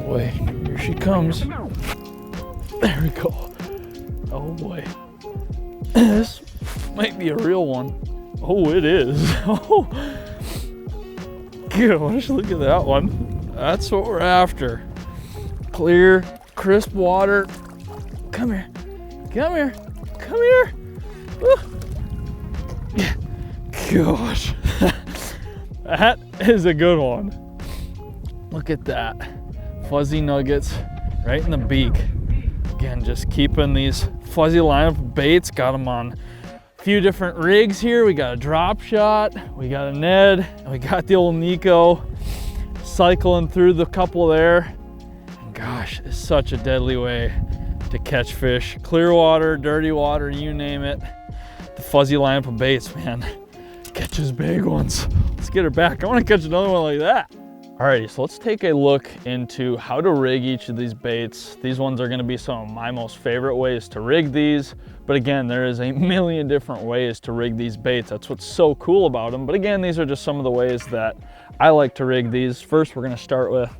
boy, here she comes. There we go. Oh boy. This might be a real one. Oh, it is. Oh, gosh, look at that one. That's what we're after. Clear, crisp water. Come here, come here, come here. Gosh, that is a good one. Look at that. Fuzzy nuggets right in the beak. Again, just keeping these fuzzy lineup of baits. Got them on a few different rigs here. We got a drop shot, we got a Ned, and we got the old Neko cycling through the couple there. And gosh, it's such a deadly way to catch fish. Clear water, dirty water, you name it. The fuzzy lineup of baits, man, catches big ones. Let's get her back. I want to catch another one like that. Alrighty, so let's take a look into how to rig each of these baits. These ones are going to be some of my most favorite ways to rig these. But again, there is a million different ways to rig these baits. That's what's so cool about them. But again, these are just some of the ways that I like to rig these. First, we're going to start with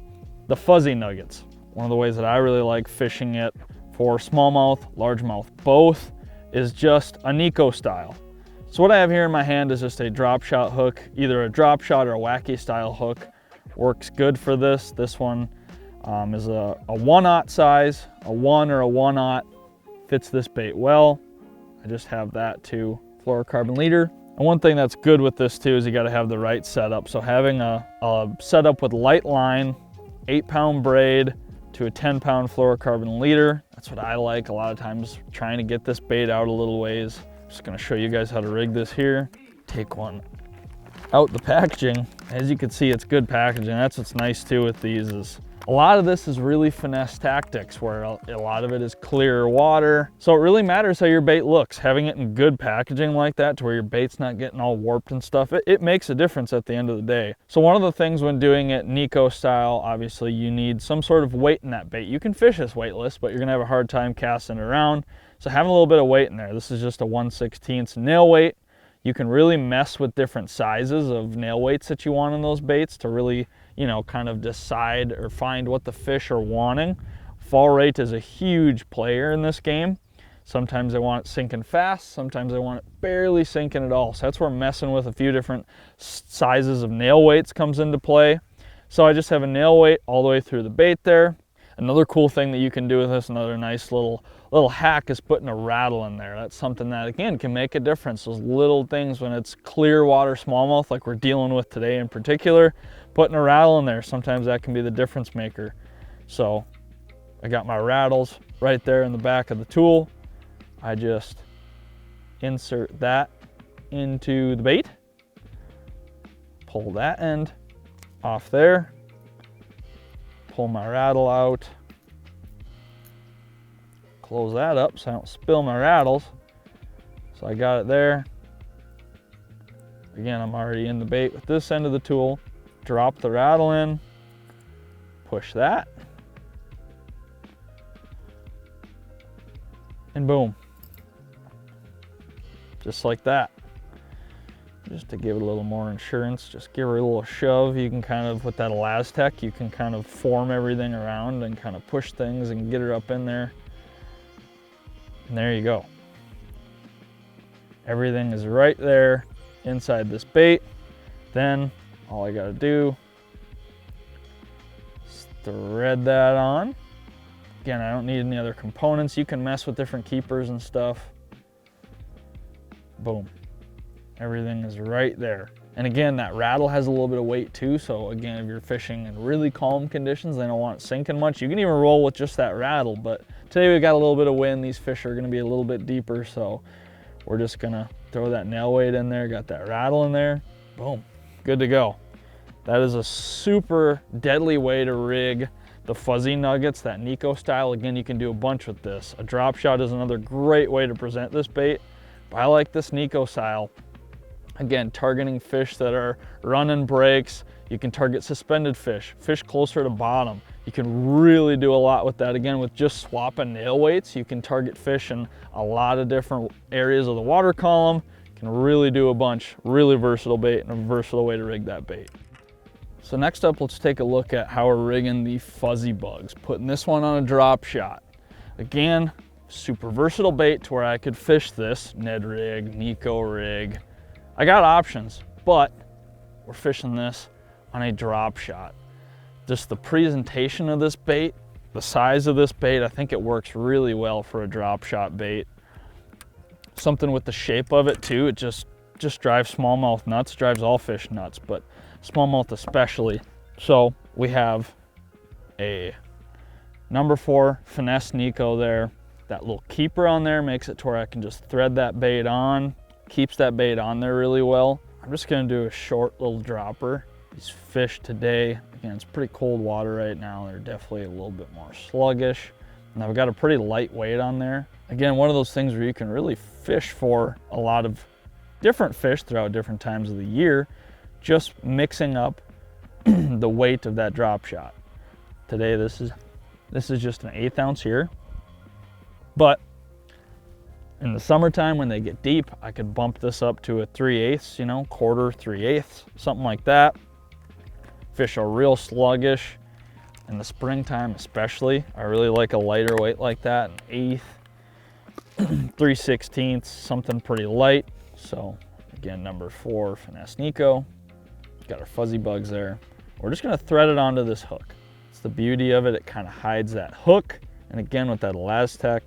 the fuzzy nuggets. One of the ways that I really like fishing it for smallmouth, largemouth, both is just a Neko-style. So what I have here in my hand is just a drop shot hook, either a drop shot or a wacky style hook. Works good for this. This one is a 1/0 size, a 1 or a 1/0 fits this bait well. I just have that to fluorocarbon leader. And one thing that's good with this too is you got to have the right setup. So having a setup with light line, 8-pound braid to a 10-pound fluorocarbon leader. That's what I like a lot of times, trying to get this bait out a little ways. Just gonna show you guys how to rig this here. Take one out the packaging. As you can see, it's good packaging. That's what's nice too with these, is a lot of this is really finesse tactics, where a lot of it is clear water. So it really matters how your bait looks. Having it in good packaging like that, to where your bait's not getting all warped and stuff, it makes a difference at the end of the day. So one of the things when doing it Neko style, obviously you need some sort of weight in that bait. You can fish this weightless, but you're gonna have a hard time casting it around. So having a little bit of weight in there. This is just a 1/16 nail weight. You can really mess with different sizes of nail weights that you want in those baits to really, you know, kind of decide or find what the fish are wanting. Fall rate is a huge player in this game. Sometimes they want it sinking fast, sometimes they want it barely sinking at all. So that's where messing with a few different sizes of nail weights comes into play. So I just have a nail weight all the way through the bait there. Another cool thing that you can do with this, another nice little hack, is putting a rattle in there. That's something that, again, can make a difference. Those little things when it's clear water smallmouth, like we're dealing with today in particular, putting a rattle in there, sometimes that can be the difference maker. So I got my rattles right there in the back of the tool. I just insert that into the bait, pull that end off there, pull my rattle out, close that up so I don't spill my rattles. So I got it there. Again, I'm already in the bait with this end of the tool. Drop the rattle in, push that, and boom. Just like that. Just to give it a little more insurance, just give her a little shove. You can kind of, with that Elastec, you can kind of form everything around and kind of push things and get her up in there. And there you go. Everything is right there inside this bait. Then all I gotta do is thread that on. Again, I don't need any other components. You can mess with different keepers and stuff. Boom. Everything is right there. And again, that rattle has a little bit of weight too. So again, if you're fishing in really calm conditions, they don't want it sinking much. You can even roll with just that rattle, but today we got a little bit of wind. These fish are gonna be a little bit deeper. So we're just gonna throw that nail weight in there, got that rattle in there, boom, good to go. That is a super deadly way to rig the fuzzy nuggets, that Neko style. Again, you can do a bunch with this. A drop shot is another great way to present this bait, but I like this Neko style. Again, targeting fish that are running breaks. You can target suspended fish, fish closer to bottom. You can really do a lot with that. Again, with just swapping nail weights, you can target fish in a lot of different areas of the water column. You can really do a bunch. Really versatile bait and a versatile way to rig that bait. So next up, let's take a look at how we're rigging the fuzzy bugs. Putting this one on a drop shot. Again, super versatile bait to where I could fish this Ned rig, Neko rig. I got options, but we're fishing this on a drop shot. Just the presentation of this bait, the size of this bait, I think it works really well for a drop shot bait. Something with the shape of it too, it just drives smallmouth nuts, drives all fish nuts, but smallmouth especially. So we have a number 4 finesse Neko there. That little keeper on there makes it to where I can just thread that bait on, keeps that bait on there really well. I'm just gonna do a short little dropper. These fish today, again, it's pretty cold water right now. They're definitely a little bit more sluggish. And I've got a pretty light weight on there. Again, one of those things where you can really fish for a lot of different fish throughout different times of the year, just mixing up the weight of that drop shot. Today, this is just an 1/8 ounce here, but in the summertime when they get deep, I could bump this up to a 3/8, you know, quarter, 3/8, something like that. Fish are real sluggish. In the springtime especially, I really like a lighter weight like that, an 1/8, 3/16, something pretty light. So again, number 4 finesse Neko. Got our fuzzy bugs there. We're just gonna thread it onto this hook. It's the beauty of it, it kind of hides that hook. And again, with that Elastec,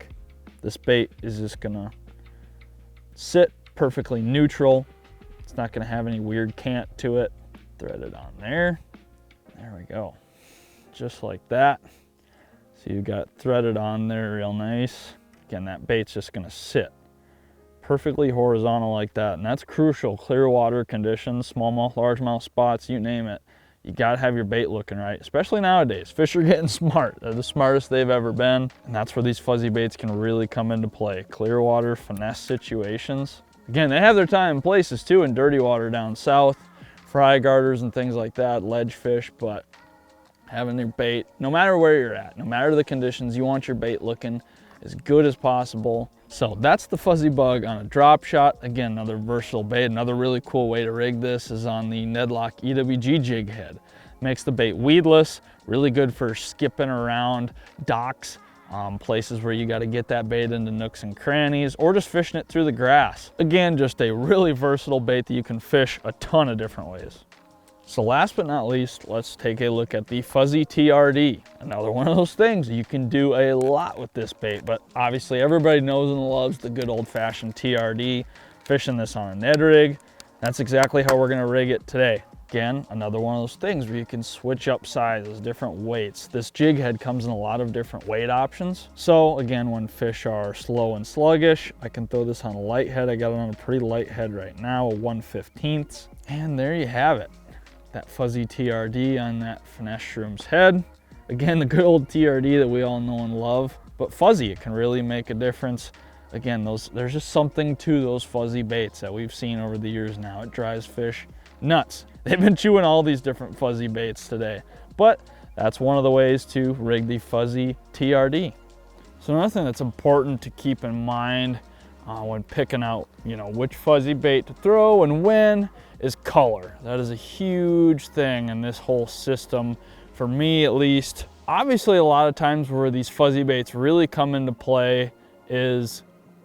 this bait is just gonna sit perfectly neutral. It's not gonna have any weird cant to it. Thread it on there. There we go. Just like that. So you got threaded on there real nice. Again, that bait's just gonna sit perfectly horizontal like that. And that's crucial. Clear water conditions, smallmouth, largemouth spots, you name it. You gotta have your bait looking right, especially nowadays. Fish are getting smart. They're the smartest they've ever been. And that's where these fuzzy baits can really come into play. Clear water, finesse situations. Again, they have their time and places too in dirty water down south, fry garters and things like that, ledge fish, but having your bait, no matter where you're at, no matter the conditions, you want your bait looking as good as possible. So that's the fuzzy bug on a drop shot. Again, another versatile bait. Another really cool way to rig this is on the Nedlock EWG jig head. Makes the bait weedless, really good for skipping around docks, places where you got to get that bait into nooks and crannies, or just fishing it through the grass. Again, just a really versatile bait that you can fish a ton of different ways. So last but not least, let's take a look at the Fuzzy TRD. Another one of those things, you can do a lot with this bait, but obviously everybody knows and loves the good old-fashioned TRD. Fishing this on a Ned rig, that's exactly how we're gonna rig it today. Again, another one of those things where you can switch up sizes, different weights. This jig head comes in a lot of different weight options. So again, when fish are slow and sluggish, I can throw this on a light head. I got it on a pretty light head right now, a 1/15. And there you have it. That Fuzzy TRD on that finesse shroom's head. Again, the good old TRD that we all know and love, but fuzzy, it can really make a difference. Again, there's just something to those fuzzy baits that we've seen over the years now. It drives fish nuts. They've been chewing all these different fuzzy baits today, but that's one of the ways to rig the Fuzzy TRD. So another thing that's important to keep in mind when picking out, you know, which fuzzy bait to throw and when is color. That is a huge thing in this whole system, for me at least. Obviously, a lot of times where these fuzzy baits really come into play is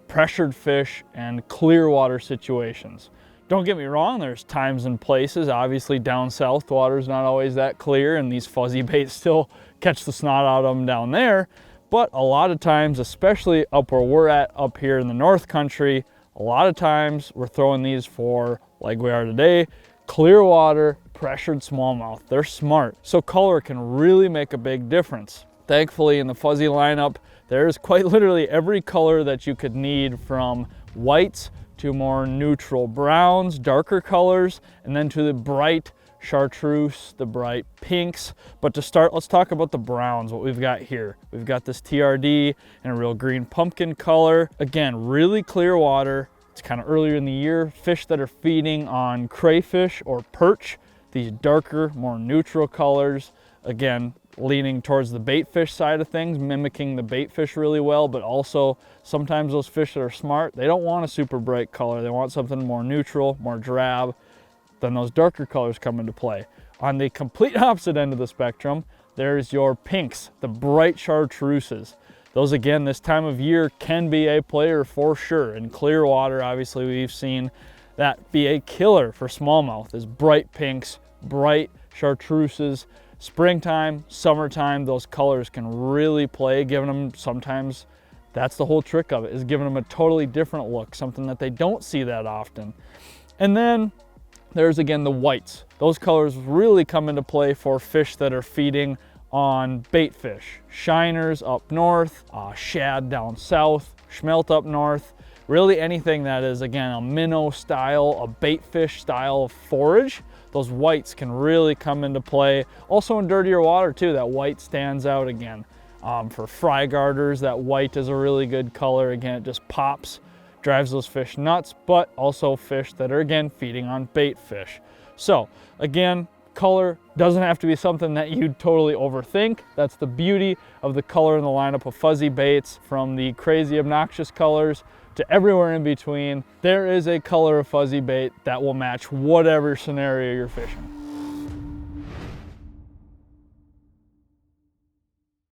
pressured fish and clear water situations. Don't get me wrong, there's times and places, obviously down south, water's not always that clear and these fuzzy baits still catch the snot out of them down there. But a lot of times, especially up where we're at up here in the North Country, a lot of times we're throwing these for, like we are today, clear water, pressured smallmouth. They're smart. So color can really make a big difference. Thankfully, in the fuzzy lineup, there's quite literally every color that you could need, from whites to more neutral browns, darker colors, and then to the bright chartreuse, the bright pinks. But to start, let's talk about the browns, what we've got here. We've got this TRD in a real green pumpkin color. Again, really clear water. It's kind of earlier in the year. Fish that are feeding on crayfish or perch, these darker, more neutral colors. Again, leaning towards the baitfish side of things, mimicking the baitfish really well, but also sometimes those fish that are smart, they don't want a super bright color. They want something more neutral, more drab. Then those darker colors come into play. On the complete opposite end of the spectrum, there's your pinks, the bright chartreuses. Those, again, this time of year can be a player for sure. In clear water, obviously, we've seen that be a killer for smallmouth, is bright pinks, bright chartreuses. Springtime, summertime, those colors can really play, giving them sometimes, that's the whole trick of it, is giving them a totally different look, something that they don't see that often. And then there's, again, the whites. Those colors really come into play for fish that are feeding on baitfish. Shiners up north, shad down south, smelt up north. Really anything that is, again, a minnow style, a baitfish style of forage, those whites can really come into play. Also in dirtier water too, that white stands out again. For fry garters, that white is a really good color. Again, it just pops, drives those fish nuts, but also fish that are, again, feeding on bait fish. So again, color doesn't have to be something that you totally overthink. That's the beauty of the color in the lineup of fuzzy baits, from the crazy obnoxious colors to everywhere in between. There is a color of fuzzy bait that will match whatever scenario you're fishing.